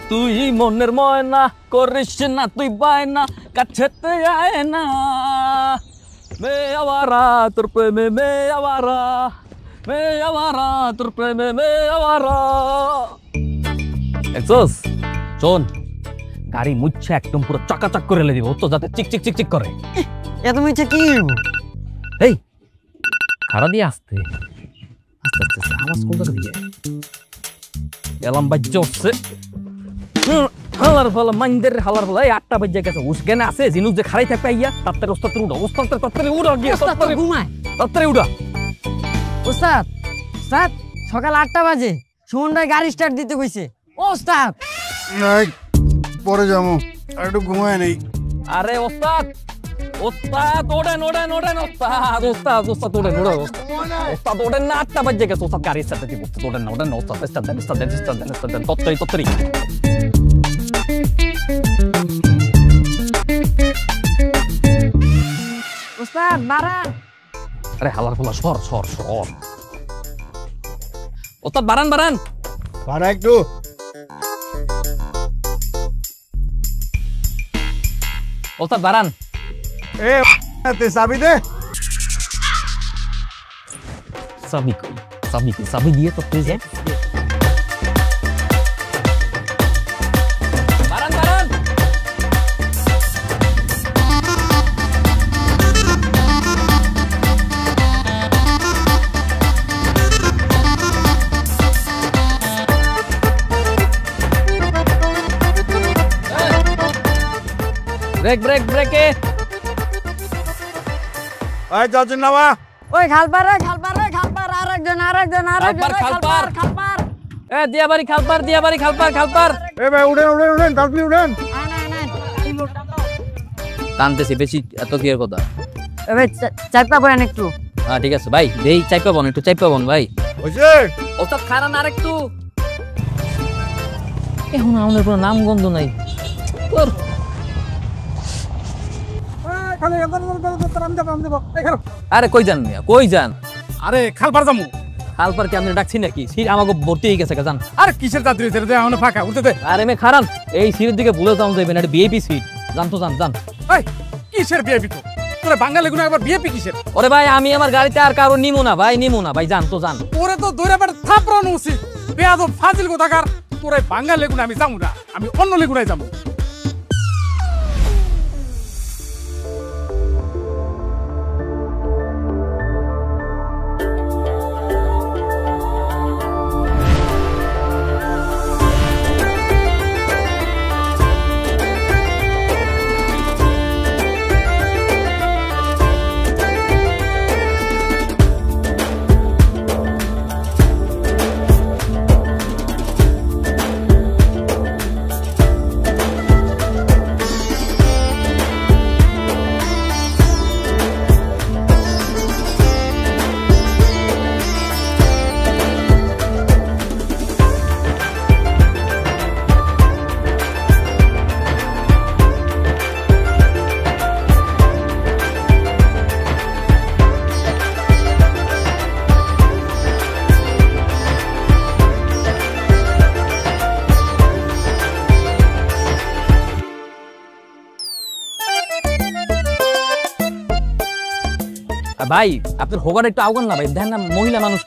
তুই মনের ময়না করিস না তুই বায়না কাছেতে আয় না মে আওয়ারা তোর প্রেমে মে আওয়ারা তোর প্রেমে মে আওয়ারা দেখছস শোন গাড়ি মুচ্ছে একদম পুরো চকাচক করে লে দিব তো যাতে চিক চিক চিক চিক করে এত মিছে কি এই খাড়া দিয়ে আসতে আস্তে আস্তে আওয়াজ কোন জায়গা দিয়ে এলাম বাজ্য হচ্ছে হালার ফলা মাইন্দের হালার ফলা এই 8টা বাজে গেছে উসগেনে আছে জিনুস যে খাড়াই থাকবে আইয়া তাড়াতাড়ি ওস্তাদ উড়ো গিয়ে ঘুমায় তাড়াতাড়ি উড়ো ওস্তাদ ওস্তাদ সকাল 8টা বাজে সুমন ভাই গাড়ি স্টার্ট দিতে কইছে ওস্তাদ পরে যাবো আর একটু ঘুমায় নেই আরে ওস্তাদ ওড়েন ওস্তাদ ওড়েন না 8টা বাজে গেছে ওস্তাদ গাড়ি স্টার্ট দিতে বলতে ওড়েন না ওস্তাদ স্টার্ট দেন তত্তরি ওস্তাদ বাড়ান আরে হালার ফলা সর ওস্তাদ বাড়ান ভাড়া একটু ওস্তাদ বাড়ান এ চাবি দে চাবি দিয়ে তো তুই যায় বাড়ান ব্রেকে আয় যাচ্ছেন না বা ওই খালপার আরেকজন খালপার এ দিয়াবাড়ি খালপার এ ভাই উঠেন তাড়াতাড়ি উঠেন টানতেছি বেশি এত কি এর কথা এবার চাইপা বলেন একটু হ্যাঁ ঠিক আছে ভাই দেই চাইপা বন একটু চাইপা বন ভাই হইছে ওস্তাদ খারান আর একটু এখন আমাদের কোনো নাম গন্ধ নাই তোর আরে কই যান আরে খালপার যামু খালপার কি আপনি ডাকছি নাকি সিট আমাকে ভর্তি হয়ে গেছে জান আরে কিসের যাত্রী ছেড়ে দে এখন ফাঁকা উঠতে দে আরে মে খারান এই সিটের দিকে ভুলে যাও যাবেন এটা বিএপি সিট জান এই কিসের বিএপি তো তোরা বাঙালি গুনা একবার বিএপি কিসের ওরে ভাই আমি আমার গাড়িতে আর কারো নিমু না ভাই জান ওরে তো দৌড়ে বেড়ে থাপড়ানো উচিত বেয়াদব ফাজিল কোথাকার তোরা বাঙালি গুনা আমি যাবো না আমি অন্য লেগুনায় যাবো ভাই আপনার হোগার একটু আওগান না ভাই দেখেন না মহিলা মানুষ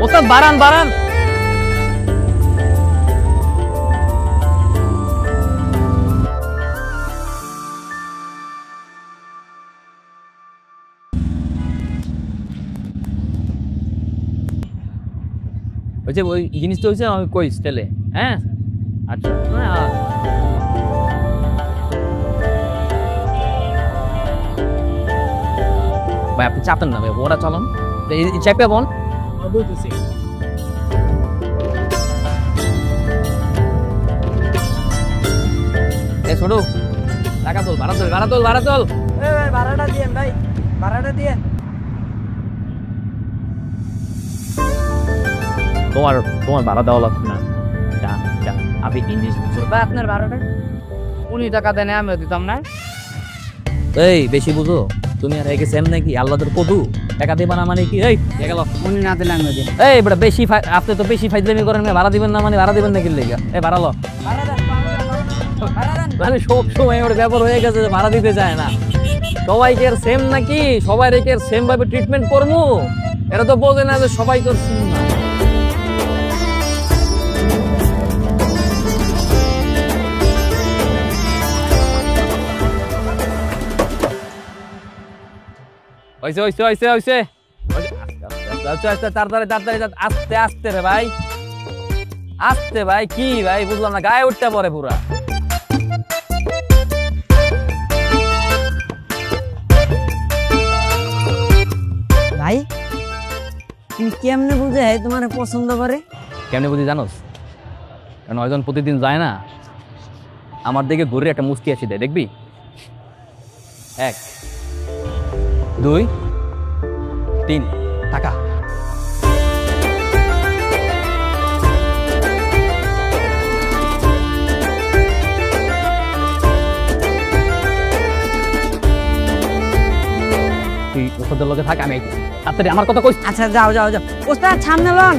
ওস্তাদ বাড়ান ওই জিনিসটা হচ্ছে আমি কই স্টেলে হ্যাঁ আচ্ছা ভাই আপনি চাপেন না ভাই ওরা চলুন চাপে বোন বলতেছি ছোট টাকা তোল ভাড়া তোল ভাড়াটা দিয়েন ভাই ভাড়াটা দিয়েন তোমার তোমার ভাড়া দেওয়া লাগবে না। যা যা আমি ইংলিশ বুঝো। ভাই আপনার ভাড়াটা উনি টাকা দেন আমিও দিতাম না। এই বেশি বুঝো তুমি আর একে সেম নাকি আল্লাহর কদু টাকা দিবা না মানে কি? এই গেল উনি না দিলে আমিও দিই। এই বড় বেশি আপনি তো বেশি ফাইজলামি করেন, ভাড়া দিবেন না মানে ভাড়া দিবেন না কি লেগে? এই ভাড়া লো। মানে সব সময় ওর ব্যাপার হয়ে গেছে যে ভাড়া দিতে চায় না। সবাইকে আর সেম নাকি? সবাই রেখে সেম ভাবে ট্রিটমেন্ট করবো? এরা তো বোঝে না যে সবাই তো সেম না। হইছে হইছে হইছে হইছে তাড়াতাড়ি তাড়াতাড়ি আস্তে আস্তে রে ভাই, আস্তে ভাই। কি ভাই বুঝলাম না, গায়ে উঠতে পরে পুরা। ভাই তুমি কেমনে বুঝে তোমার পছন্দ করে? কেমনে বুঝি জানোস? কারণ ওইজন প্রতিদিন যায় না, আমার দিকে ঘুরে একটা মুস্কি আসি দেয়, দেখবি? 1 2 3 টাকা। তুই ওষুধের লগে থাক, আমি আইতেছি। তাড়াতাড়ি আমার কথা কইস। আচ্ছা যাও যাও যাও ওস্তাদ, সামনে লন।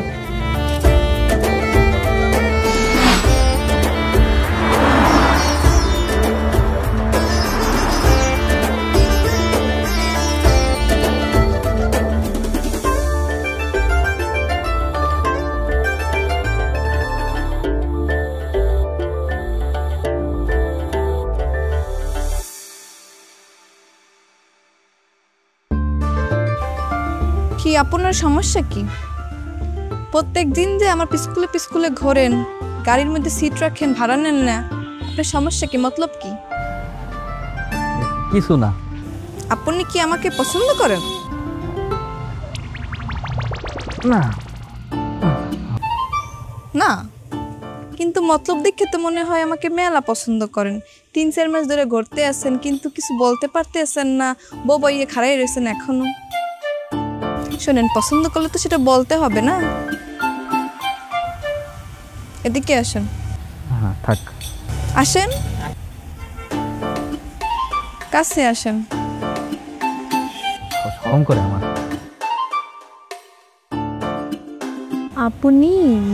কি আপনার সমস্যা কি? প্রত্যেক দিন যে আমার পিস্কুলে পিস্কুলে ঘোরেন, গাড়ির মধ্যে সিট রাখেন, ভাড়া নেন না, আপনার সমস্যা কি? মতলব কি? কিছু না। আপনি কি আমাকে পছন্দ করেন? না না, কিন্তু মতলব দেখে তো মনে হয় আমাকে মেলা পছন্দ করেন। 3-4 মাস ধরে ঘুরতে আসেন কিন্তু কিছু বলতে পারতেছেন না, বউ বইয়ে খাড়াই রয়েছেন এখনো। শোনেন, পছন্দ করলে তো সেটা বলতে হবে না। এদিকে আসেন। হ্যাঁ থাক। আসেন, কাছে আসেন। শরম করে আমার। আপনি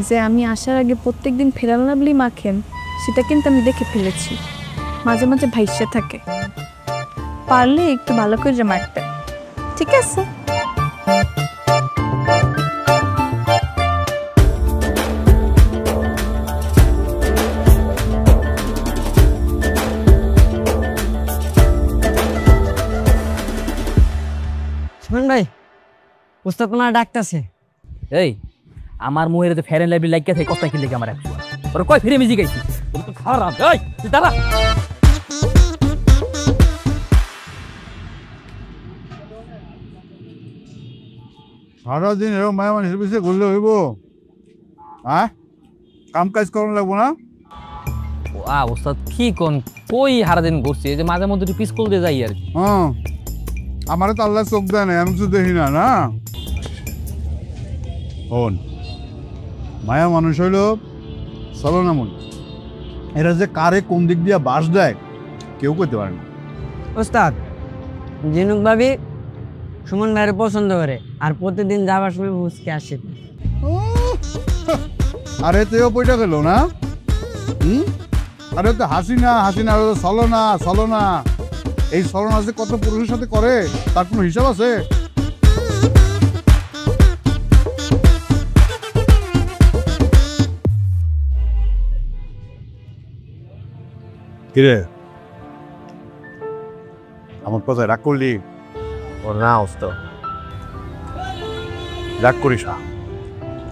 যে আমি আসার আগে প্রত্যেকদিন ফেরাল লাভলি মাখেন, সেটা কিন্তু আমি দেখে ফেলেছি। মাঝে মাঝে ভাইসে থাকে, পারলে একটু ভালো করে মাখতেন। ঠিক আছে? শুনুন ভাই, ওস্তাদ তোমার ডাকতেছে। এই আমার মুহের যে ফেরেন লাইব্রেরি লাগিয়ে থাকে, কথা কি লেগে আমার একশো ওর কয় ফিরে মিউজিক গাইছি। খারাপ। এই তুই দাঁড়া। সারাদিন এরকম মায়া মানুষের পিছিয়ে ঘুরলে হইব? হ্যাঁ, কাম কাজ করানো লাগবো না? ওস্তাদ কি কোন কই সারাদিন ঘুরছি, এই যে মাঝে মধ্যে একটু পিস্কুল দিয়ে যাই আর কি। হ্যাঁ, আমারে তো আল্লাহ চোখ দেয় না, আমি তো দেখি না। না হন, মায়া মানুষ হইল চলো না মন। এরা যে কারে কোন দিক দিয়ে বাস দেয় কেউ করতে পারে না। ওস্তাদ, জিনুক ভাবি সুমন ভাইয়ের পছন্দ করে আর প্রতিদিন যাবার সময় মুসকে আসে। আরে তেও পয়টা গেল না? আরে তো হাসিনা হাসিনা, চলো না চলো না। এই চলনা যে কত পুরুষের সাথে করে তার কোনো হিসাব আছে? কিরে, আমার কথায় রাগ করলি? ও না ওস্তাদ, রাগ করিস না।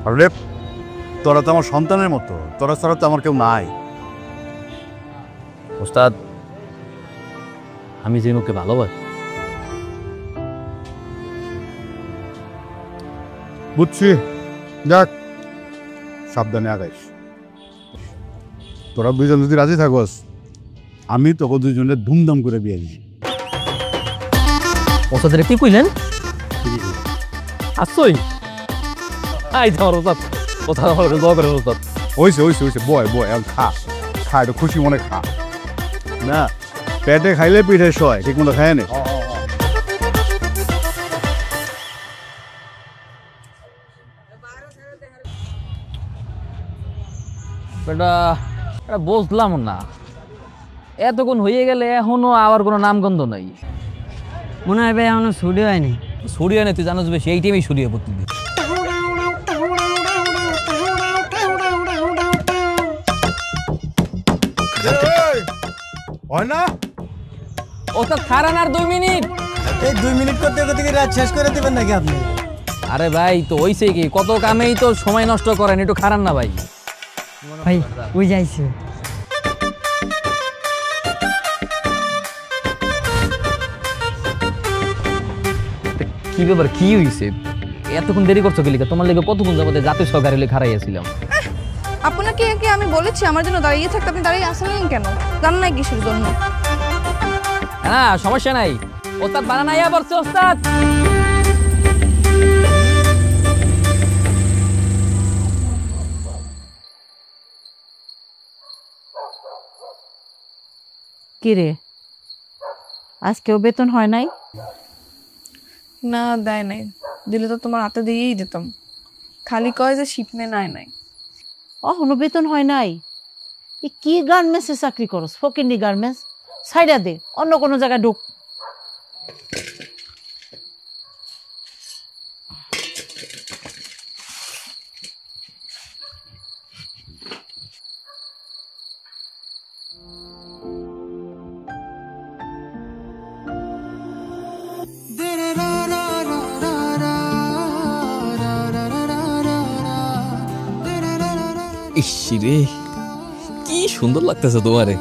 আরে তোরা তো আমার সন্তানের মতো, তোরা ছাড়া তো আমার কেউ নাই। ওস্তাদ আমি জিনুকে ভালোবাসি। বুঝছি, যাক সাবধানে আগাইস। তোরা দুজন যদি রাজি থাকস, আমি তোকে দুজনের ধুমধাম করে বিয়ে দিই। ওস্তাদের কি কইলেন? আসছই আই যাওয়ার ওস্তাদ, ওস্তাদ আমার দোয়া করেন ওস্তাদ। হইছে বয় এখন খা একটু খুশি মনে খা না, পেটে খাইলে পিঠে সয়, ঠিক মতো খায় নে। এটা বুঝলাম না, এতক্ষণ হয়ে গেলে এখনো আবার কোনো নামগন্ধ নাই। মনে হয় ভাই এখনো ছুটি হয়নি। সরিয়ে নে, তুই জানোস বেশি, এই টাইমেই সরিয়ে প্রতিদিন। হয় না ওস্তাদ খারান আর 2 মিনিট। এই 2 মিনিট করতে করতে কি রাত শেষ করে দিবেন নাকি আপনি? আরে ভাই তো হইছে কি, কত কামেই তো সময় নষ্ট করেন, একটু খারান না ভাই। ভাই ওই যাইছে। কি ব্যাপার, কি হইছে? এতক্ষণ দেরি করছো গেলি? তোমার লেগে কতক্ষণ যাবতে জাতীয় সরকারি লেগে খারাইয়াছিলাম। আপনাকে কি আমি বলেছি আমার জন্য দাঁড়িয়ে থাকতে? আপনি দাঁড়িয়ে আসেন কেন? জান নাই কিসের জন্য? হ্যাঁ সমস্যা নাই, ওস্তাদ বানান আইয়া পড়ছে। ওস্তাদ কি রে, আজকেও বেতন হয় নাই? না দেয় নাই, দিলে তো তোমার হাতে দিয়েই দিতাম। খালি কয় যে শিপনে নাই। অহনো বেতন হয় নাই? এ কি গার্মেন্টসে চাকরি করস? ফকিন্নি গার্মেন্টস ছাইড়া দে, অন্য কোনো জায়গায় ঢুক। ইসিরে কি সুন্দর লাগতেছে তোমারে।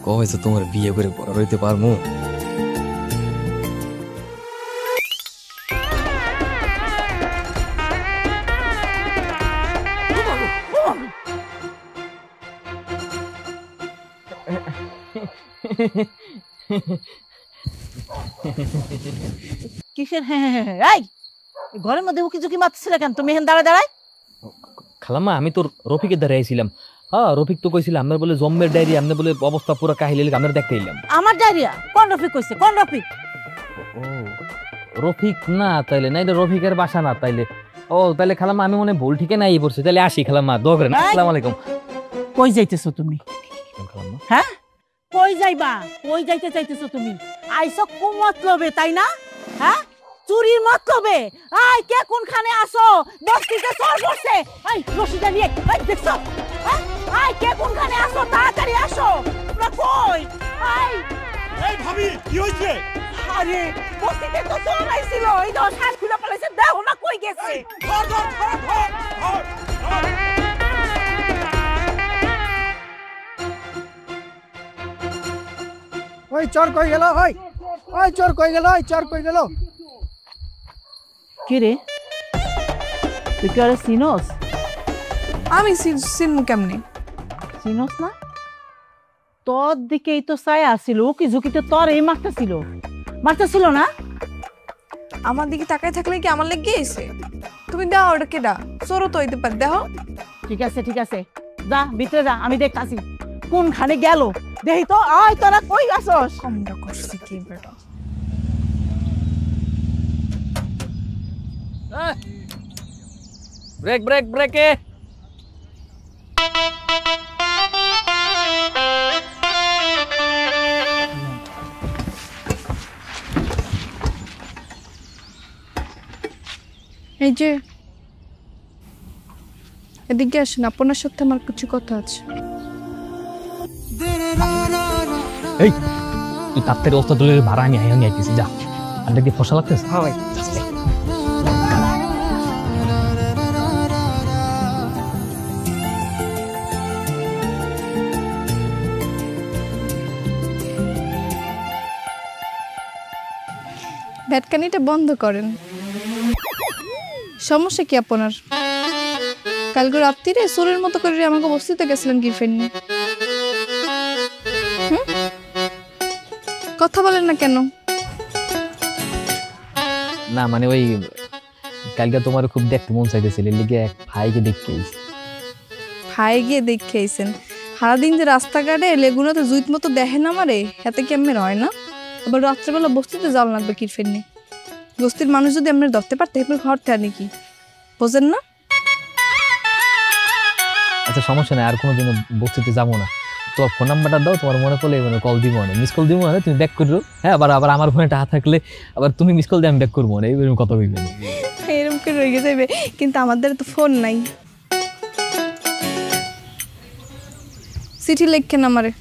কয়েছে তোমার বিয়ে করে বড় হইতে পারমু। কিসের হ্যাঁ? এই ঘরের মধ্যে উকি ঝুঁকি মারতেছিল কেন তুমি? এখানে দাঁড়ায় খালাম্মা আমি তো রফিকের দ্বারা আইছিলাম। হ্যাঁ রফিক তো কইছিল আপনার বলে জম্মের ডায়েরি, আপনার বলে অবস্থা পুরো কাহিল আপনার দেখতে এলাম। আমার ডায়রিয়া? কোন রফিক কইছে? কোন রফিক? ও রফিক না তাইলে, না এটা রফিকের বাসা না তাইলে। ও তাইলে খালাম্মা আমি মনে ভুল ঠিকে নাই পড়ছি, তাইলে আসি খালাম্মা, দোয়া করেন। আসসালামু আলাইকুম। কই যাইতেছো তুমি? খালাম্মা হ্যাঁ কই যাইবা? কই যাইতে চাইতেছো তুমি? আইসো কু মতলবে তাই না? হ্যাঁ চুরির মতলবে? আই কে কোনখানে আসো? বস্তিতে চোর বসে। আই রশিদা নিয়ে আই দেখছো? হ্যাঁ আই কে কোনখানে আসো? তাড়াতাড়ি আসো। তোমরা কই? আই এই ভাবি কি হইছে? আরে বস্তিতে তো চোর আইছিল, এই তো শাল খুলে পালাইছে, দেখো না কই গেছে। ধর ওই চোর কই গেল? ওই চোর কই গেল? কি রে তুই কি আরে চিনোস? আমি চিনমু কেমনে? চিনোস না? তোর দিকেই তো চাই আসছিল, কি ঝুঁকিতে তোর এই মারতেছিল না? আমার দিকে তাকায় থাকলে কি আমার লেগে এসে? তুমি দাও, ওটা কেডা? চোরও তো হইতে পারে, দেখো। ঠিক আছে যা ভিতরে যা, আমি দেখতাছি কোনখানে গেল। দেখি তো আয়, তোরা কই আসস? কমটা করছে কি বেটা? ব্রেকে এই যে এদিকে আসেন, আপনার সাথে আমার কিছু কথা আছে। এই তুই তাড়াতাড়ি ওস্তাদ ভাড়া আমি আইতেছি, যা। আর দেখি ফসা লাগতেছে। হ্যাঁ ভাই। ভ্যাটকানিটা বন্ধ করেন। সমস্যা কি আপনার? কালকে রাত্রিরে চোরের মতো করে আমাকে বস্তিতে গেছিলেন কি ফেননি? কথা বলেন না কেন? না মানে ওই কালকে তোমার খুব দেখতে মন চাইতেছিল, এর লিগে এক ভাইকে দেখতে এসেছি। ভাই গিয়ে দেখে আইছেন? সারাদিন যে রাস্তাঘাটে লেগুনা তো জুইত মতো দেখেন আমারে, হাতে কি এমনি হয় না? আবার রাত্রেবেলা বস্তিতে যাওয়া লাগবে কি ফেরনি? বস্তির মানুষ যদি এমনি ধরতে পারতে এবার ঘর থেকে কি বোঝেন না? আচ্ছা সমস্যা নাই, আর কোনোদিনও বস্তিতে যাবো না। তোমার ফোন নাম্বারটা দাও, তোমার মনে করলে কল দিব না, মিস কল দিব না, তুমি ব্যাক করো। হ্যাঁ, আবার আবার আমার ফোনে টাকা থাকলে আবার তুমি মিস কল দিয়ে আমি ব্যাক করবো না, এইরকম কথা বলবেন। এরকম করে রয়ে যাবে, কিন্তু আমাদের তো ফোন নাই। চিঠি লেখেন আমারে,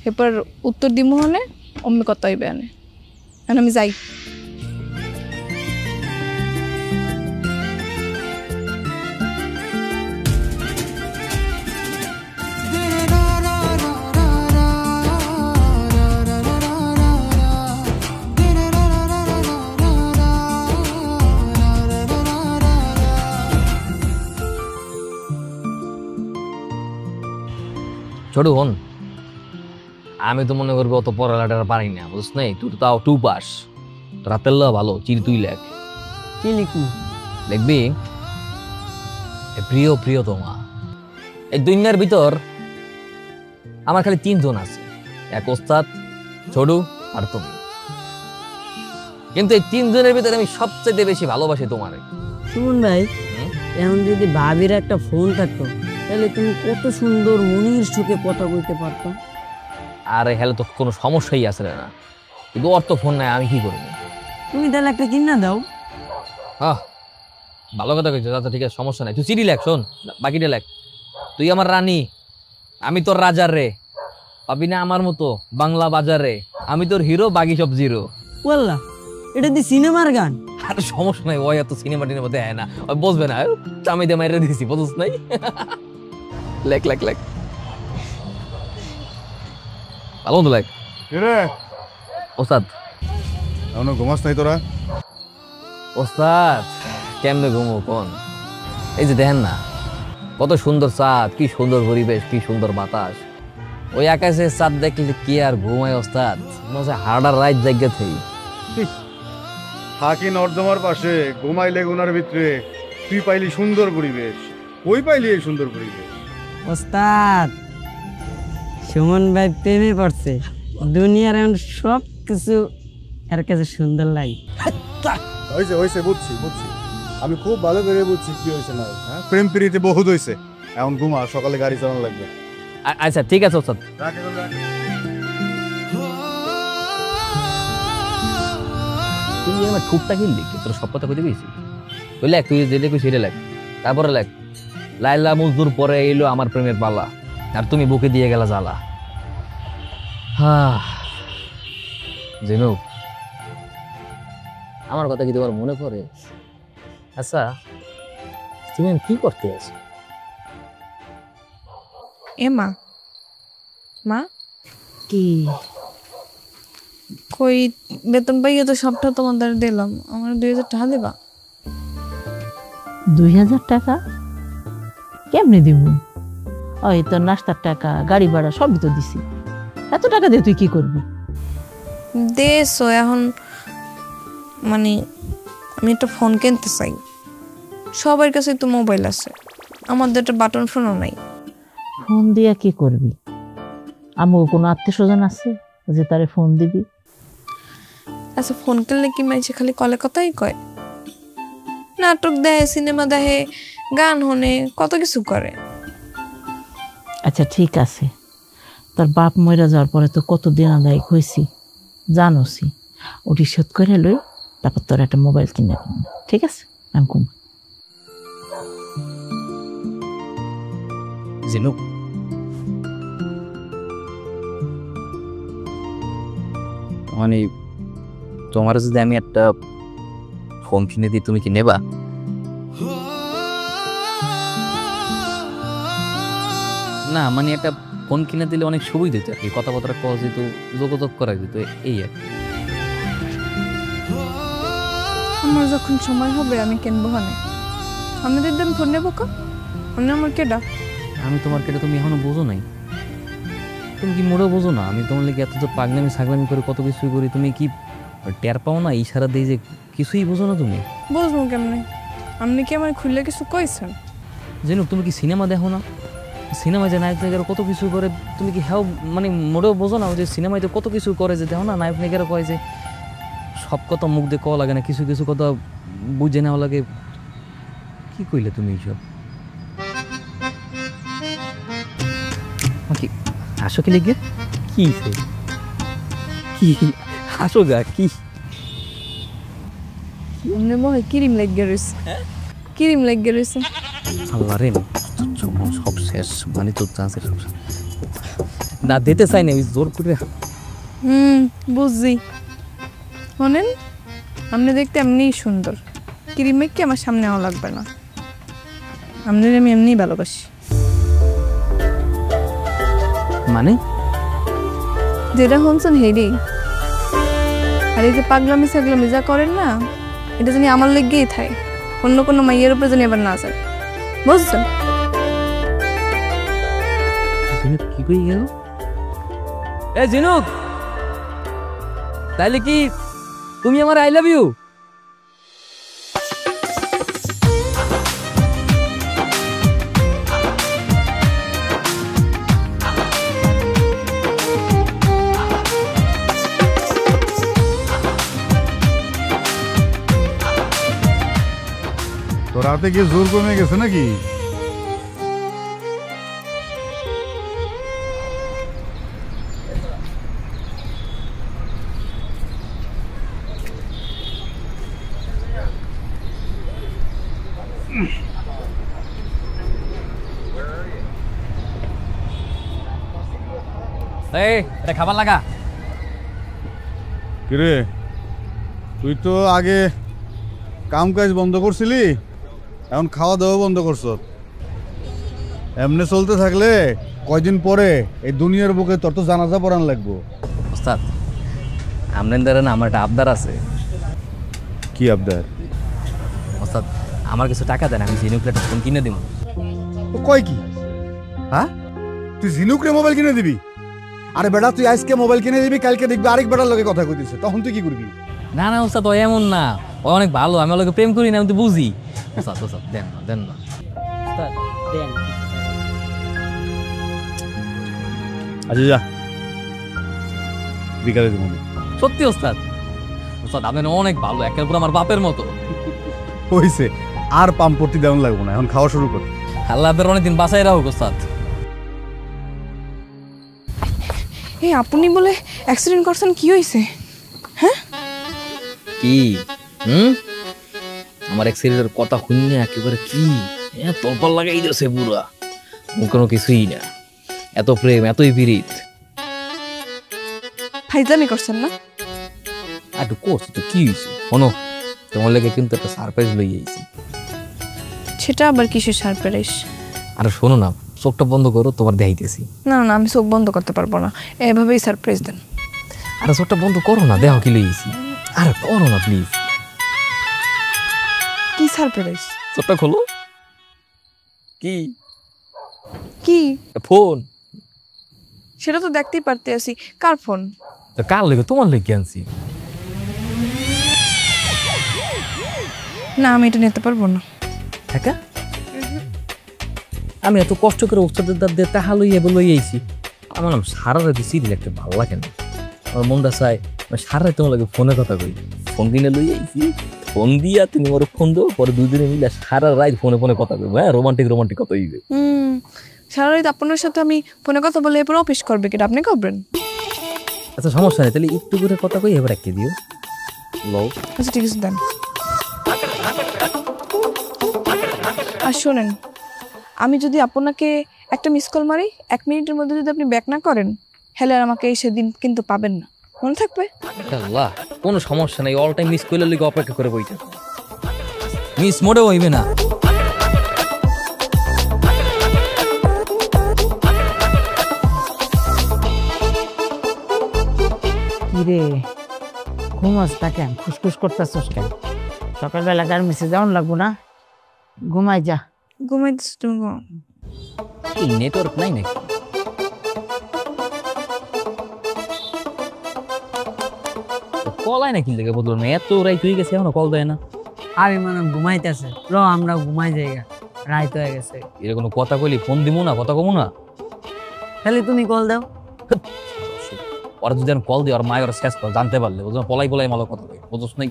এরপর উত্তর দিব হনে অমনি কথা হইবে আনে। আমি যাই। ছোট হন, আমি তো মনে করবো অত পড়ালেখা পারি না, বুঝছ নাই? তুই তো তাও 2 পাস, রাতের লা ভালো, চির তুই লেখ। কি লিখু? লিখবি প্রিয় প্রিয়তমা। এই দুনিয়ার ভিতর আমার খালি 3 জন আছে, এক ওস্তাদ, ছোট আর তুমি। কিন্তু এই 3 জনের ভিতরে আমি সবচেয়ে বেশি ভালোবাসি তোমারে। সুমন ভাই, এখন যদি ভাবির একটা ফোন থাকতো তাহলে তুমি কত সুন্দর মনির সুখে কথা বলতে পারতো। আর হেলে তো কোনো সমস্যাই আছে না, কিন্তু ওর তো ফোন নাই, আমি কি করবো? তুমি তাহলে একটা কিনা দাও। হ্যাঁ, ভালো কথা কইছো। আচ্ছা ঠিক আছে, সমস্যা নাই, তুই চিঠি লেখ, শোন বাকিটা লেখ। তুই আমার রানী, আমি তোর রাজার রে, পাবি না আমার মতো বাংলা বাজারে, আমি তোর হিরো, বাকি সব জিরো। বললা এটা দি সিনেমার গান। আর সমস্যা নাই, ওই এত সিনেমা টিনেমা দেয় না, ওই বসবে না, চামি দিয়ে মাইরে দিয়েছি, বুঝছ নাই? লেখ লেখ লেখ, ভালো মতো লেখ। রে ওস্তাদ। এখনো ঘুমাস নাই তোরা? ওস্তাদ কেমনে ঘুমো কোন? এই যে দেখেন না কত সুন্দর চাঁদ, কি সুন্দর পরিবেশ, কি সুন্দর বাতাস। ওই আকাশে চাঁদ দেখলে কি আর ঘুমায় ওস্তাদ? হার্ডার রাইট জায়গা থেকে থাকি নর্দমার পাশে, ঘুমাই লেগুনার ভিতরে, তুই পাইলি সুন্দর পরিবেশ। কই পাইলি এই সুন্দর পরিবেশ? ওস্তাদ, সুমন ভাই প্রেমে পড়ছে। দুনিয়ার এখন সব কিছু এর কাছে সুন্দর লাগে। হয়েছে হয়েছে, বুঝছি বুঝছি, আমি খুব ভালো করে বুঝছি কি হয়েছে না। হ্যাঁ, প্রেম প্রীতি বহুত হয়েছে, এখন ঘুমা, সকালে গাড়ি চালানো লাগবে। আচ্ছা ঠিক আছে ওস্তাদ। তুই আমার ঠুকটা কিনলি, তোর সব কথা কইতে গেছি। তুই লেখ, তুই যেটা কই সেটা লেখ, তারপরে লেখ লাইলা মজদুর পরে এলো আমার প্রেমের পালা, আর তুমি বুকে দিয়ে গেলা জ্বালা। জেনু, আমার কথা কি তোমার মনে পড়ে? আচ্ছা তুমি কি করতে আছো? এ মা, মা কি কই বেতন পাইয়ে তো সবটা তোমাদের দিলাম, আমার 2000 টাকা দেবা? 2000 টাকা কেমনে দিব? ওই তোর নাস্তার টাকা, গাড়ি ভাড়া সবই তো দিছি, এত টাকা দিয়ে তুই কি করবি? দেশো এখন মানে আমি একটা ফোন কিনতে চাই, সবার কাছে তো মোবাইল আছে, আমাদের একটা বাটন ফোনও নাই। ফোন দিয়া কি করবি? আমার কোনো আত্মীয় স্বজন আছে যে তারে ফোন দিবি? আচ্ছা ফোন কিনলে কি মাইছে খালি কলে কথাই কয়? নাটক দেখে, সিনেমা দেখে, গান শোনে, কত কিছু করে। আচ্ছা ঠিক আছে, তোর বাপ মরে যাওয়ার পরে তো কত দিন আদায়ক হয়েছি জানোসি, ওটি শোধ করে লই, তারপর তোর একটা মোবাইল কিনে দিন, ঠিক আছে? আমি ঘুম। জিনু, মানে তোমার যদি আমি একটা ফোন কিনে দিই, তুমি কি নেবা? না মানে একটা ফোন কিনে দিলে অনেক সুবিধা দিত আর কি, কথাবার্তা কওয়া যেত, যোগাযোগ করা যেত, এই আর কি। আমার যখন সময় হবে আমি কিনবো হানে। আমাদের দিন ফোন নেবো কা? অন্য আমার কেডা? আমি তোমার কেটে, তুমি এখনো বোঝো নাই? তুমি কি মোড়েও বোঝো না? আমি তোমার লেগে এত তো পাগলামি ছাগলামি করে কত কিছুই করি, তুমি কি টের পাও না? ইশারা দিই যে কিছুই বোঝো না তুমি? বুঝবো কেমনে? আপনি কি আমার খুললে কিছু কইছেন? জিনুক তুমি কি সিনেমা দেখো না? সিনেমায় যে নায়ক নায়িকারা কত কিছু করে, তুমি কি হ্যাঁ মানে মোটেও বোঝো না যে সিনেমায় তো কত কিছু করে, যে দেখো না নায়ক নায়িকারা কয় যে সব কথা মুখ দিয়ে কওয়া লাগে না, কিছু কিছু কথা বুঝে নেওয়া লাগে। কি কইলে তুমি এইসব? কি হাসো কি লিখবে? কি কি হাসো গা? কি আপনি মনে হয় ক্রিম লেগে রয়েছে। ক্রিম লেগে রয়েছে। আল্লাহ রে, সব শেষ, মানে তোর চান্সের সব শেষ। না দিতে চাই না, আমি জোর করে। বুঝছি। শোনেন, আপনি দেখতে এমনিই সুন্দর, ক্রিম মেখে আমার সামনে আওয়া লাগবে না। আপনার আমি এমনিই ভালোবাসি। মানে যেটা শুনছেন হেডি, আর এই যে পাগলামি সাগলামি যা করেন না, এটা জানি আমার লেগেই থাকে, অন্য কোনো মাইয়ের উপরে জানি আবার না যায়, বুঝছেন? কি কই গেল? এ জিনুক, তাইলে কি তুমি আমার আই লাভ ইউ? তোর হাতে কি জোর কমে গেছে নাকি? এই এটা খাবার লাগা। কিরে, তুই তো আগে কাম কাজ বন্ধ করছিলি, এখন খাওয়া দাওয়া বন্ধ করছ। এমনি চলতে থাকলে কয়দিন পরে এই দুনিয়ার বুকে তোর তো জানাজা পড়ান লাগবো। ওস্তাদ, আপনাদের না আমার একটা আবদার আছে। কি আবদার? ওস্তাদ, আমার কিছু টাকা দেন, আমি জিনুকলে একটা ফোন কিনে দিব। ও কয় কি? হ্যাঁ, তুই ঝিনুকরে মোবাইল কিনে দিবি? আরে বেটা, তুই আজকে মোবাইল কিনে দিবি, কালকে দেখবি আরেক বেটার লোকে কথা কইতেছে, তখন তুই কি করবি? না না ওস্তাদ, ও এমন না, ও অনেক ভালো, আমি ওর লগে প্রেম করি না, আমি তো বুঝি। ওস্তাদ ওস্তাদ দেন না, দেন না। ওস্তাদ, দেন। আচ্ছা যা, বিকালে দিব। সত্যি ওস্তাদ, ওস্তাদ আপনি অনেক ভালো, একের পর আমার বাপের মতো। হইছে, আর পাম্পটি দেওয়ান লাগবো না, এখন খাওয়া শুরু কর। আল্লাহ আপনার অনেকদিন বাসায় রাখুক ওস্তাদ। এই আপনি বলে অ্যাক্সিডেন্ট করছেন, কি হয়েছে? হ্যাঁ কি আমার অ্যাক্সিডেন্টের কথা শুনে একেবারে কি তলপল লাগাই দিয়েছে পুরা, কোনো কিছুই না, এত প্রেম এতই পীড়িত। ফাইজামি করছেন না? একটু করছি তো, কি হয়েছে শোনো, তোমার লেগে কিন্তু একটা সারপ্রাইজ লই আইছি। সেটা আবার কিসের সারপ্রাইজ? আরে শোনো না, চোখটা বন্ধ করো, তোমার দেখাইতেছি। না না, আমি চোখ বন্ধ করতে পারবো না, এভাবেই সারপ্রাইজ দেন। আরে চোখটা বন্ধ করো না, দেখো কি লই আইছি। আরে করো না প্লিজ। কি সারপ্রাইজ? চোখটা খোলো। কি কি ফোন? সেটা তো দেখতেই পারতে আছি। কার ফোন? কার লেগে? তোমার লেগে আনছি। না, আমি এটা নিতে পারবো না। একা আমি এত কষ্ট করে ওস্তাদের দাঁত দিয়ে তাহা লইয়া লই আইছি, আমার নাম সারা রাতে সিরিয়াল একটা ভালো লাগে না, আমার মনটা চাই সারা রাতে তোমার লাগে ফোনে কথা কই। ফোন কিনে লই আইছি, ফোন দিয়া তুমি ওর ফোন দেবো, পরে দুজনে মিলে সারা রাত ফোনে ফোনে কথা কইবো। হ্যাঁ, রোমান্টিক রোমান্টিক কথা হইবে। সারা রাত আপনার সাথে আমি ফোনে কথা বলে এরপর অফিস করবে, কিটা আপনি করবেন? আচ্ছা সমস্যা নেই, তাহলে একটু করে কথা কই, এবার একে দিও। লও। আচ্ছা ঠিক আছে, দেন। আর শোনেন, আমি যদি আপনাকে একটা মিস কল মারি, 1 মিনিটের মধ্যে যদি আপনি ব্যাক না করেন, হলে আর আমাকে সেদিন কিন্তু পাবেন না, মনে থাকবে? আল্লাহ, কোনো সমস্যা নাই, অল টাইম মিস করলে লিগে অপেক্ষা করে বইটা, মিস মোটেও হইবে না। কিরে, ঘুমাস তা কেন? খুসখুস করতেছস কেন? সকালবেলা কার মেসেজ যাওয়ান লাগবো না? ঘুমাই যা। ঘুমাইতেছ তুমি? কি নেটওয়ার্ক নাই নাকি? কল আয় না কি লেগে বদলো না, এত রাইত হয়ে গেছে এখনো কল দেয় না। আমি মানে ঘুমাইতেছে র আমরা ঘুমাই যাইগা রাইত হয়ে গেছে এর কোনো কথা কইলি ফোন দিমু না কথা কমু না খালি তুমি কল দাও ওরা যদি কল দিই আর মায়ের শেষ কর জানতে পারলে বুঝলো পলাই পলাই মালো কথা কই বুঝছ নাই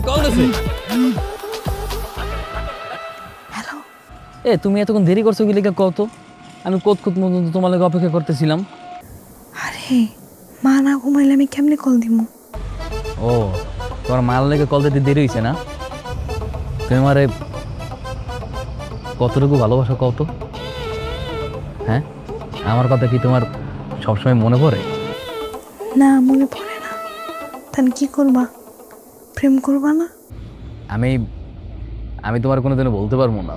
কল দিছে এ তুমি এতক্ষণ দেরি করছো কি লেগে কত আমি কত তোমার লাগে অপেক্ষা করতেছিলাম আরে মা না ঘুমাইলে আমি কেমনে কল দিমু? ও তোমার মাল লেগে কল দিতে দেরি হয়েছে না তুমি আমারে কতটুকু ভালোবাসা কত হ্যাঁ আমার কথা কি তোমার সবসময় মনে পড়ে না মনে পড়ে না। তাহলে কি করবা? প্রেম করবা না? আমি আমি তোমার কোনোদিনও বলতে পারবো না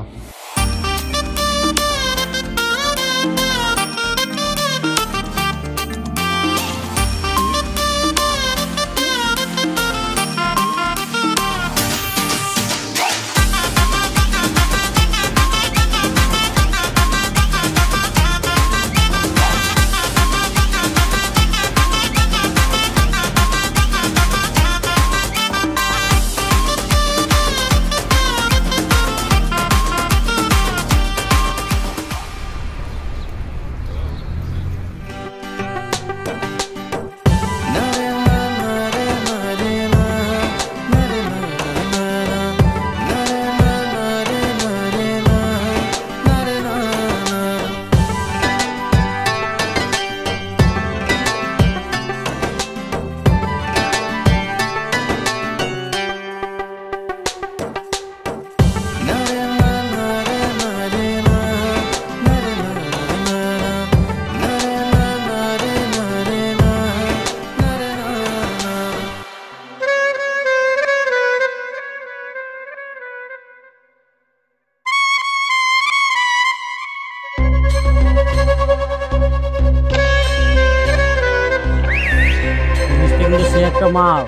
সে একটা মাল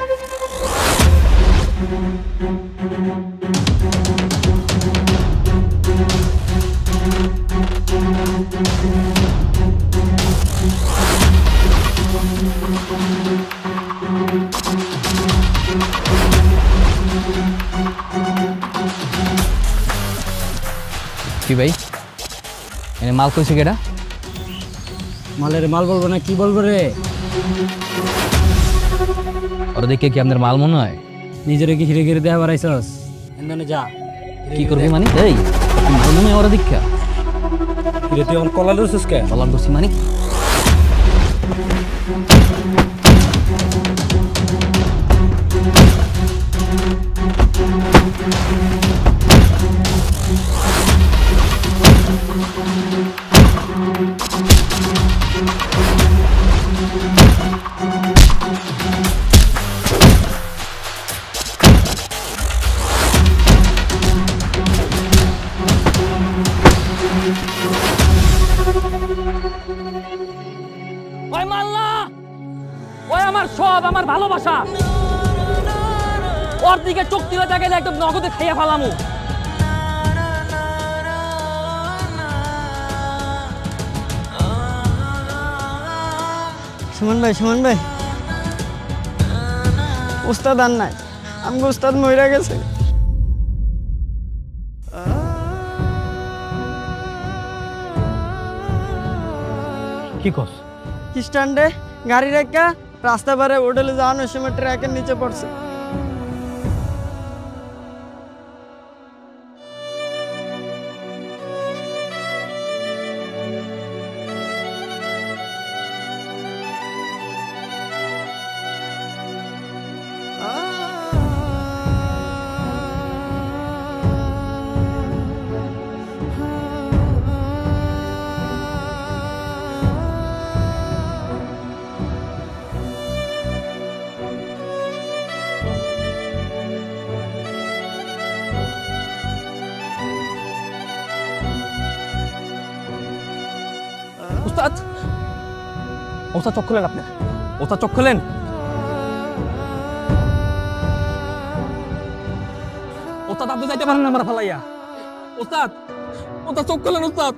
কি ভাই এনে মাল কইছে কেডা মালের মাল বলবো না কি বলবো রে ওরা দেখে কি আপনার মাল মনে হয় নিজেরে কি হিরে গিরে দেয়া বাড়াইছস এন্দনে যা কি করবি মানে এই তুই মাল মনে হয় ওরা দীক্ষা হিরে তুই আমার কলা লুছিস কে বলার করছি মানে ওই মাল না ওই আমার সব আমার ভালোবাসা ওর দিকে চোখ দিলে তাকাইলে একদম নগদে খাইয়া ফেলামু সুমন ভাই উস্তাদ আর নাই আমগো উস্তাদ মইরা গেছে কি কস স্ট্যান্ডে গাড়ি রেখা রাস্তা পারে হোটেলে যাওয়ানোর সময় ট্র্যাকের নিচে পড়ছে ওস্তাদ ওস্তাদ চোখ খুলেন আপনি, ওস্তাদ চোখ খুলেন। ওস্তাদ আপনি যাইতে পারেন না আমার ফালাইয়া। ওস্তাদ ওস্তাদ চোখ খুলেন ওস্তাদ।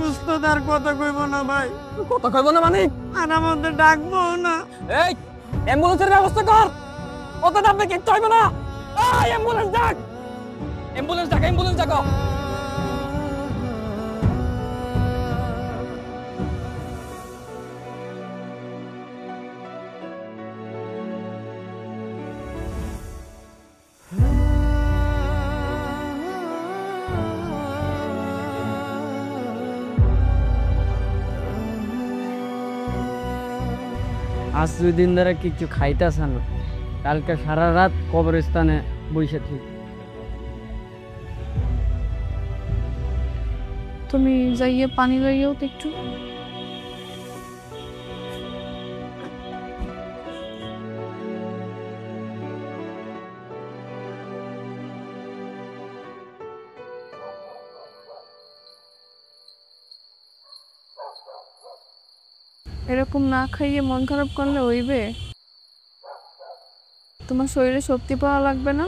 উস্তাদ আর কথা কইব না ভাই, কথা কইব না মানে? আর আমাদের ডাকবো না। এই অ্যাম্বুলেন্সের ব্যবস্থা কর। ওস্তাদ আপনি কিচ্ছু হইব না। এই অ্যাম্বুলেন্স ডাক, অ্যাম্বুলেন্স ডাক, অ্যাম্বুলেন্স ডাকো। আজ 2 দিন ধরে কিছু খাইতেছে না, কালকে সারা রাত কবরস্থানে বসে থাকি। তুমি যাইয়ে পানি লইয়াও তো একটু। এরকম না খাইয়ে মন খারাপ করলে হইবে? তোমার শরীরে শক্তি পাওয়া লাগবে না?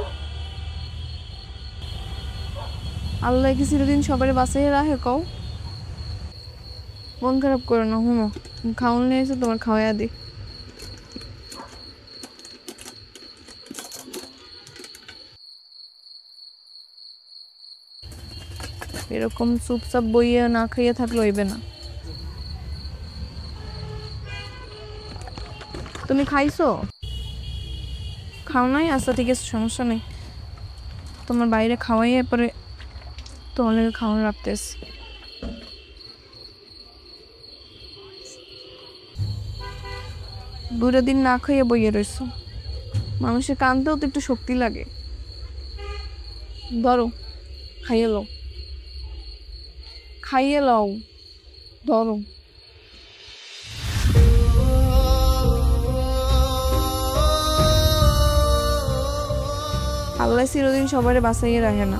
আল্লাহ কি চিরদিন সবারই বাঁচাইয়ে রাখে কও? মন খারাপ করো না, হুনো খাওয়ান নিয়ে এসে তোমার খাওয়াইয়া দি। এরকম চুপচাপ বইয়ে না খাইয়ে থাকলে হইবে না। তুমি খাইছো? খাও নাই? আচ্ছা ঠিক আছে, সমস্যা নেই। তোমার বাইরে খাওয়াইয়ে পরে তোমার লেগে খাওয়ানো রাখতেছি। দুটো দিন না খাইয়ে বইয়ে রইছো, মানুষের কানতেও তো একটু শক্তি লাগে। ধরো খাইয়ে লও, খাইয়ে লও, ধরো। আল্লাহ চিরদিন সবারে বাঁচাইয়ে রাখে না,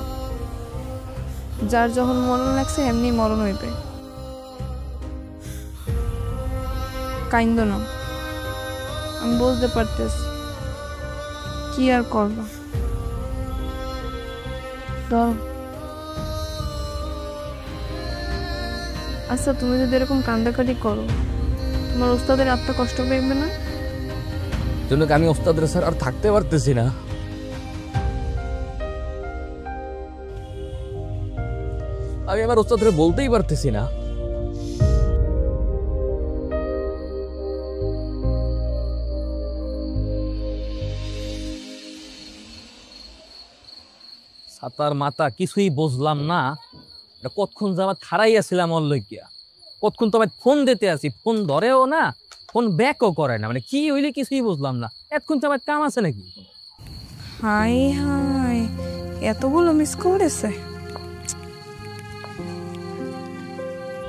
যার যখন মরণ লাগছে এমনি মরণ হইবে। কাইন্দ না, আমি বুঝতে পারতেছি, কি আর করবা। ধরো। আচ্ছা তুমি যদি এরকম কান্দাকাটি করো, তোমার ওস্তাদের আত্মা কষ্ট পাইবে না? জন্য আমি ওস্তাদের স্যার আর থাকতে পারতেছি না। আমি আমার ওস্তাদের বলতেই পারতেছি না। সাতার মাতা কিছুই বুঝলাম না। কতক্ষণ যাবার খারাই আসছিলাম ওর লইয়া, কতক্ষণ তো ফোন দিতে আসি, ফোন ধরেও না, ফোন ব্যাকও করে না। মানে কি হইলে কিছুই বুঝলাম না। এতক্ষণ তো আমার কাম আছে নাকি? হাই হাই, এতগুলো মিস করেছে,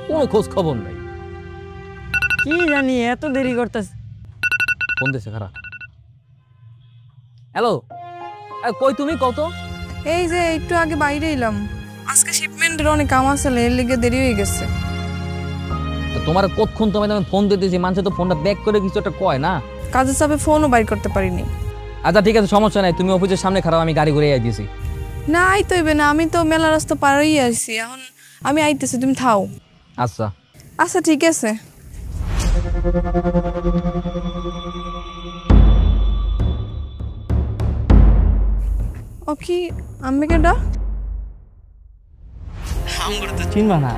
কোনো খোঁজ খবর নাই। কি জানি এত দেরি করতেছে। ফোন দিছে খারাপ। হ্যালো, কই তুমি? কত? এই যে একটু আগে বাইরে এলাম, আজকে শিপমেন্টের অনেক কাম আছে, এর লিগে দেরি হয়ে গেছে। তোমার কতক্ষণ তোমায় আমি ফোন দিতেছি, মানুষ তো ফোনটা ব্যাক করে কিছু একটা কয় না। কাজের চাপে ফোনও বাইর করতে পারিনি। আচ্ছা ঠিক আছে, সমস্যা নাই, তুমি অফিসের সামনে খারাপ, আমি গাড়ি ঘুরে আইতেছি। না আইতে হইবে না, আমি তো মেলা রাস্তা পারই আসছি, এখন আমি আইতেছি, তুমি থাও। আচ্ছা আচ্ছা ঠিক আছে। ও কি আমি কেডা? আমরা তো চিনবা না।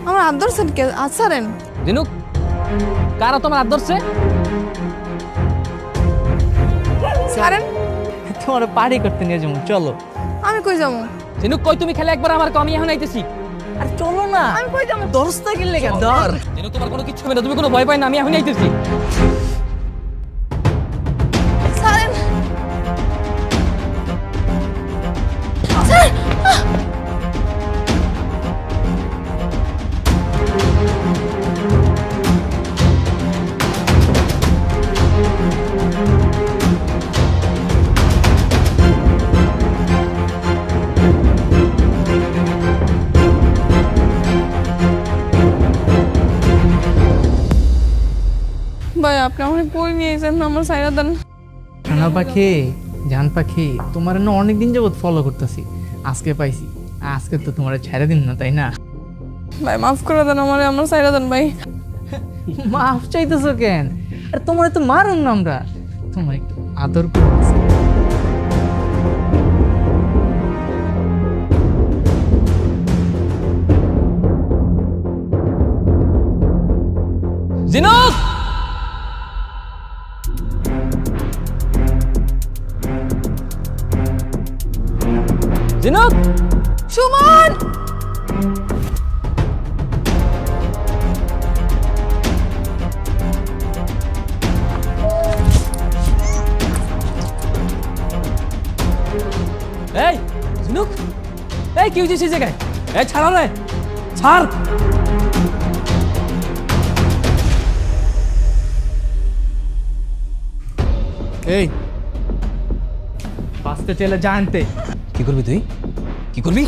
আমার আদর সেন কে আছারেন দিনুক, কারা তোমার আদর্শে? ছাড়েন, তোমার পার্টি করতে নিয়ে যাবো, চলো। আমি কই যাবো? দিনুক কই তুমি খেলে একবার আমার আমি এখন আইতেছি। আর চলো না, আমি কই যাবো? দরজটা কিনলে কেন? ধর। দিনুক তোমার কোনো কিছু হবে না, তুমি কোনো ভয় পাই না, আমি এখন আইতেছি। ছাড়েন। ভাই আপনি আমার কই নিয়ে যান আমার সাইরা দেন। সোনা পাখি, জান পাখি, তোমার না অনেকদিন যাবত ফলো করতেছি, আজকে পাইছি। আজকে তো তোমার ছেড়ে দিন না, তাই না? ভাই মাফ করে দেন আমারে, আমার সাইরা দেন ভাই। মাফ চাইতেছো কেন? আর তোমার তো মারুন না আমরা, তোমার একটু আদর করতেছি। জিনুক জিনুক সুমন এই জিনুক এই কি হয়েছে সেই জায়গায়? এই ছাড়া রে, ছাড়। এই পাঁচটা ছেলে জানতে কি করবি তুই? কি করবি?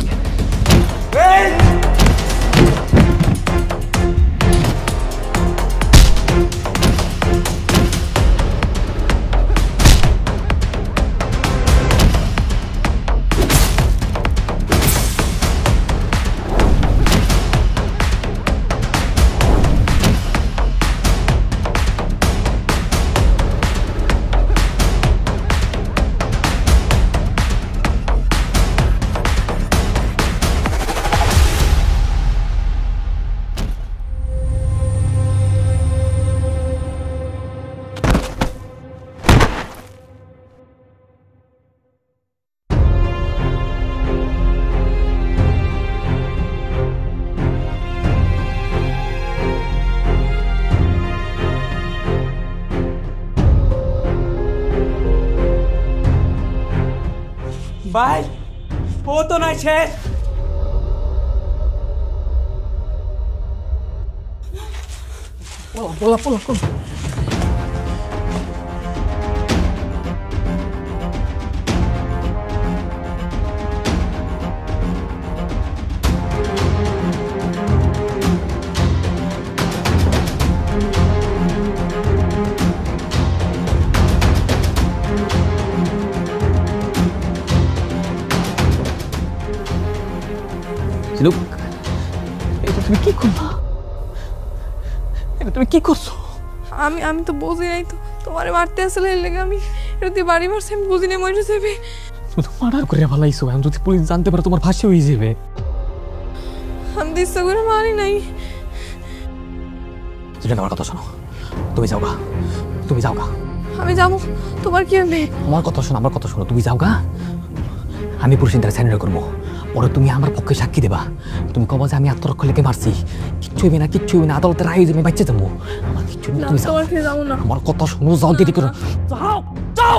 ভাই ও তো নাই শেষ। পোলা পোলা পোলা জিনুক, এটা তুমি কি করলা? এটা তুমি কি করছো? আমি তো বুঝি নাই তো তোমারে মারতে আসলে এর লেগে আমি এতে বাড়ি মারছি, আমি বুঝি নাই মরে যাবে। তুমি তো মার্ডার করে ফেলাইছো, এখন যদি পুলিশ জানতে পারে তোমার ফাঁসি হয়ে যাবে। আমি তো ইচ্ছা করে মারি নাই। জিনুক আমার কথা শোনো, তুমি যাও গা, তুমি যাও গা। আমি যাবো, তোমার কি হবে? আমার কথা শোনো, আমার কথা শোনো, তুমি যাও গা। আমি পুলিশ ইন্টারে সাইন করবো, পরে তুমি আমার পক্ষে সাক্ষী দেবা। তুমি কবা যে আমি আত্মরক্ষা লেগে মারছি, কিচ্ছু হইবে না, কিচ্ছু হইবে না, আদালতের রায় যাবে, বাচ্চা যাবো। আমার কিচ্ছু হইবে না, তুমি যাও। তোমার কি যাবো না? আমার কথা শোনো, যাও, দেরি করো। যাও যাও।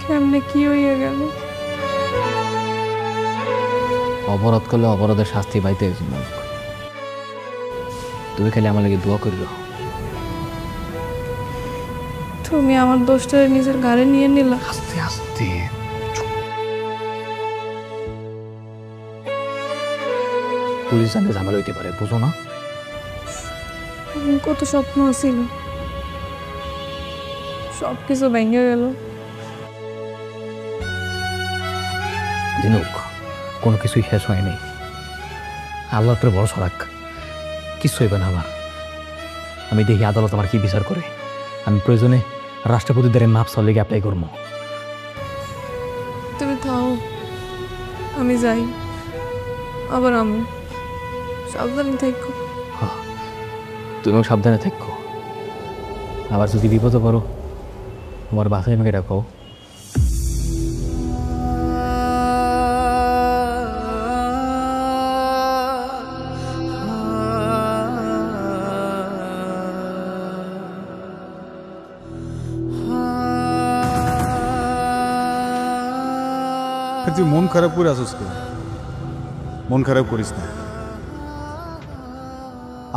কেমনে কি হইয়া গেল? অপরাধ করলে অপরাধের শাস্তি পাইতে হয়েছে। তুমি খালি আমার লাগে দোয়া করিল। তুমি আমার দোষটা নিজের ঘাড়ে নিয়ে নিলা। আস্তে আস্তে পুলিশ জানলে ঝামেলা হইতে পারে, বুঝো না? কত স্বপ্ন ছিল, সবকিছু ভেঙে গেল। জিনুক, কোনো কিছুই শেষ হয়নি। আল্লাহর উপরে ভরসা রাখ, কিছু হইবে না আমার। আমি দেখি আদালত আমার কি বিচার করে। আমি প্রয়োজনে রাষ্ট্রপতিদের মাপ চাওয়ার লেগে অ্যাপ্লাই করবো। তুমি থাও, আমি যাই। আবার আমি সাবধানে থেকো। তুমিও সাবধানে থেকো। আবার যদি বিপদে পড়ো, তোমার বাসায় আমাকে ডাকো। তুই মন খারাপ করে আসিস কেন? মন খারাপ করিস না।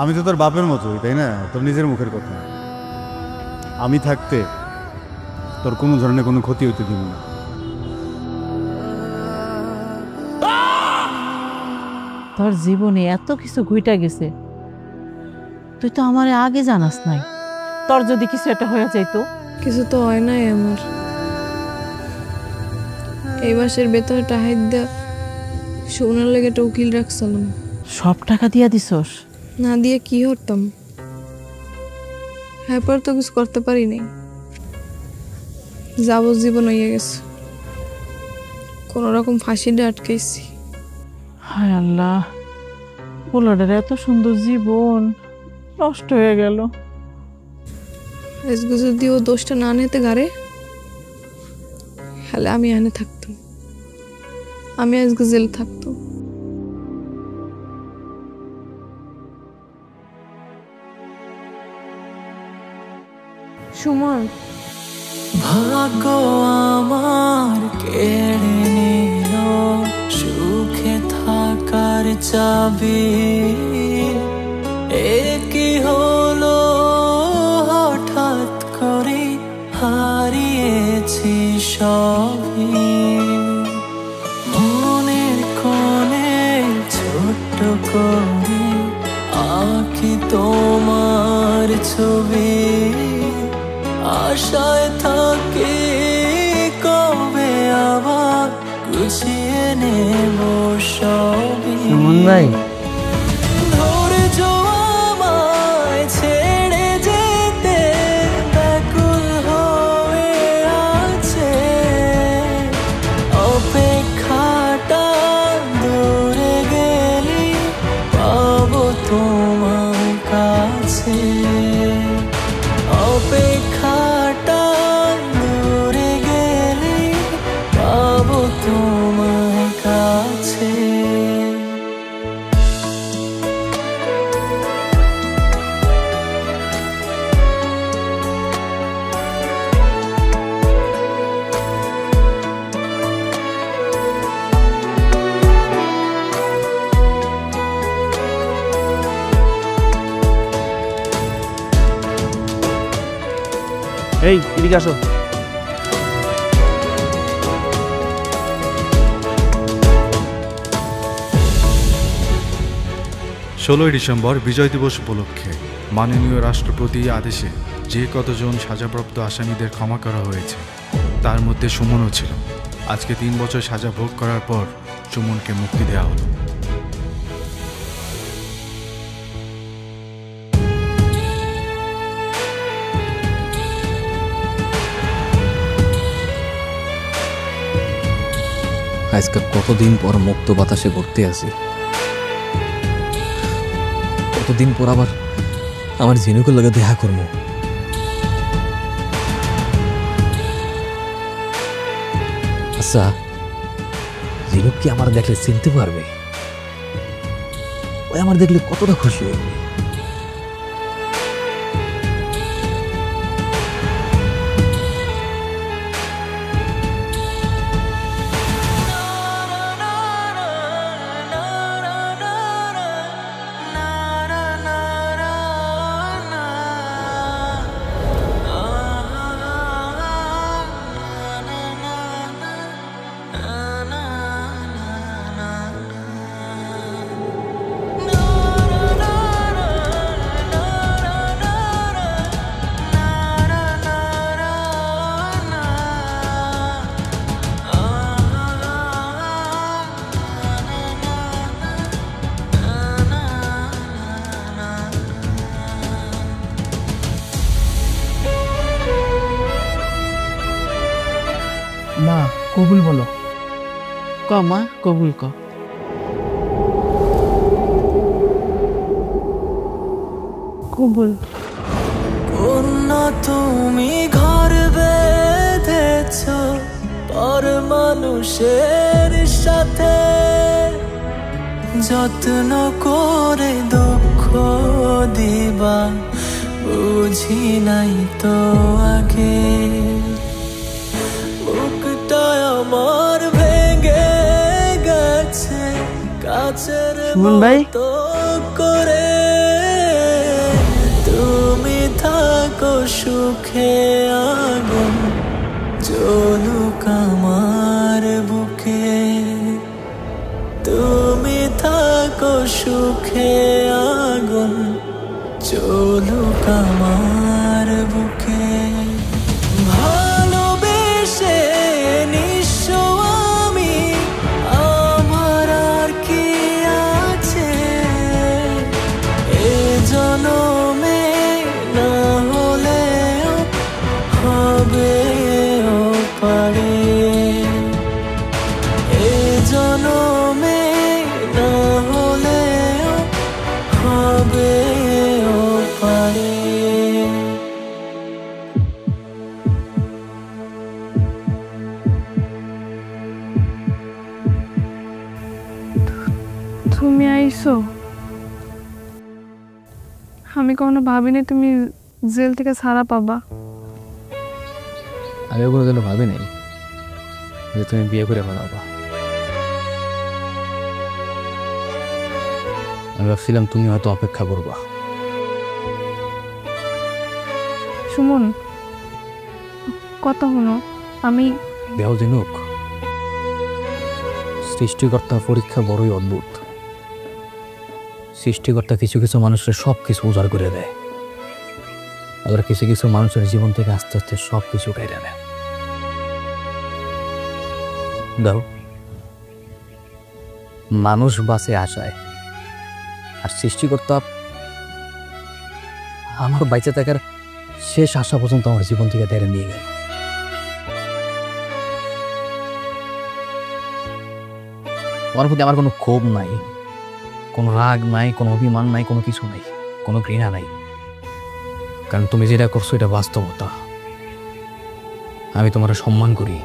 আমি তো তোর বাপের মতোই, তাই না? তোর নিজের মুখের কথা। আমি থাকতে তোর কোনো ধরনের কোনো ক্ষতি হইতে দিব না। তোর জীবনে এত কিছু ঘুইটা গেছে, তুই তো আমারে আগে জানাস নাই। তোর যদি কিছু একটা হয়ে যাইতো। কিছু তো হয় নাই আমার। এই মাসের বেতনটা হাইদ দেয়া সোনার লেগে একটা উকিল রাখছিলাম। সব টাকা দিয়া দিছস? না দিয়ে কি হতাম, এরপর তো কিছু করতে পারি নাই। যাবজ্জীবন হয়ে গেছে, কোন রকম ফাঁসিটা আটকাইছি। হায় আল্লাহ, পোলাটার এত সুন্দর জীবন নষ্ট হয়ে গেল। আজকে যদি ও দোষটা না নিতে গারে, হলে আমি এখানে থাকতাম, আমি আজকে জেল থাকতাম। সুমন, ভাগ্য আমার কেড়ে নিল সুখে থাকার চাবি। এ কি হলো হঠাৎ করে, হারিয়েছি সবই। মনের কোণে ছোট্ট করে আঁকি তোমার ছবি। আশায় থাকি কবে আবার গুছিয়ে নেব সবই। সুমন ভাই, ধৈর্য আমায় ছেড়ে যেতে ব্যাকুল হয়ে আছে। অপেক্ষাটা দূরে গেলি পাবো তোমার কাছে। অপেক্ষাটা দূরে গেলে পাবো তোমার কাছে। এই এদিকে আসো। 16 ডিসেম্বর বিজয় দিবস উপলক্ষে মাননীয় রাষ্ট্রপতি আদেশে যে কতজন সাজাপ্রাপ্ত আসামিদের ক্ষমা করা হয়েছে তার মধ্যে সুমনও ছিল। আজকে 3 বছর সাজা ভোগ করার পর সুমনকে মুক্তি দেওয়া হলো। আজকে কতদিন পর মুক্ত বাতাসে ঘুরতে আসি, কতদিন পর আবার আমার ঝিনুকের লগে দেখা করবো। আচ্ছা, ঝিনুক কি আমার দেখলে চিনতে পারবে? ওই আমার দেখলে কতটা খুশি হইবে। মা কবুল বলো। ক মা, কবুল ক। কবুল। কন্যা তুমি ঘর বেঁধেছ পর মানুষের সাথে, যত্ন করে দুঃখ দিবা বুঝি নাই তো আগে। বুকটা আমার ভেঙে সুমন ভাই করে তুমি থাকো সুখে আগুন জ্বলুক আমার বুকে তুমি থাকো সুখে আগুন জ্বলুক আমার বুকে ভালোবেসে নিঃস্ব আমি আমার আর কি আছে এ জনমে না হলেও হবে ও পারে এ জনমে না হলেও হবে ও পারে তুমি আইছো? আমি কখনো ভাবিনি তুমি জেল থেকে ছাড়া পাবা। আমি কোনো দিনও ভাবি নাই যে তুমি বিয়ে করে ফেলাবা। আমি ভাবছিলাম তুমি হয়তো অপেক্ষা করবা। সুমন, কথা হলো, আমি দেহ জিনুক, সৃষ্টিকর্তার পরীক্ষা বড়ই অদ্ভুত। সৃষ্টিকর্তা কিছু কিছু মানুষের সব কিছু উজাড় করে দেয়, আবার কিছু কিছু মানুষের জীবন থেকে আস্তে আস্তে সব কিছু কেড়ে নেয়। দাও, মানুষ বাঁচে আশায়, আর সৃষ্টিকর্তা আমার বাইচে থাকার শেষ আশা পর্যন্ত আমার জীবন থেকে কেড়ে নিয়ে গেল। তোমার প্রতি আমার কোনো ক্ষোভ নাই, কোনো রাগ নাই, কোনো অভিমান নাই, কোনো কিছু নাই, কোনো ঘৃণা নাই, কারণ তুমি যেটা করছো এটা বাস্তবতা। আমি তোমার সম্মান করি।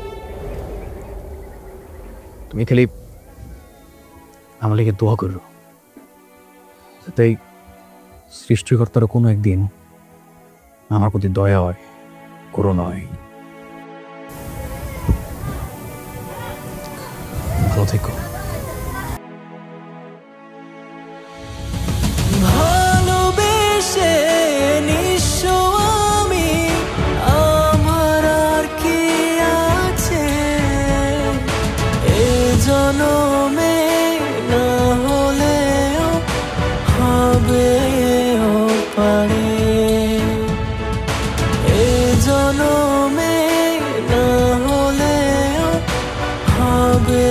তুমি খালি আমার লেগে দোয়া করো, যাতে সৃষ্টিকর্তারও কোনো একদিন আমার প্রতি দয়া হয়, করুণা হয়। ভালো থেকো। ভালোবেসে নিঃস্ব আমি আমার আর কি আছে এ জনমে না হলেও হবে ও পারে এ জনমে না হলেও হবে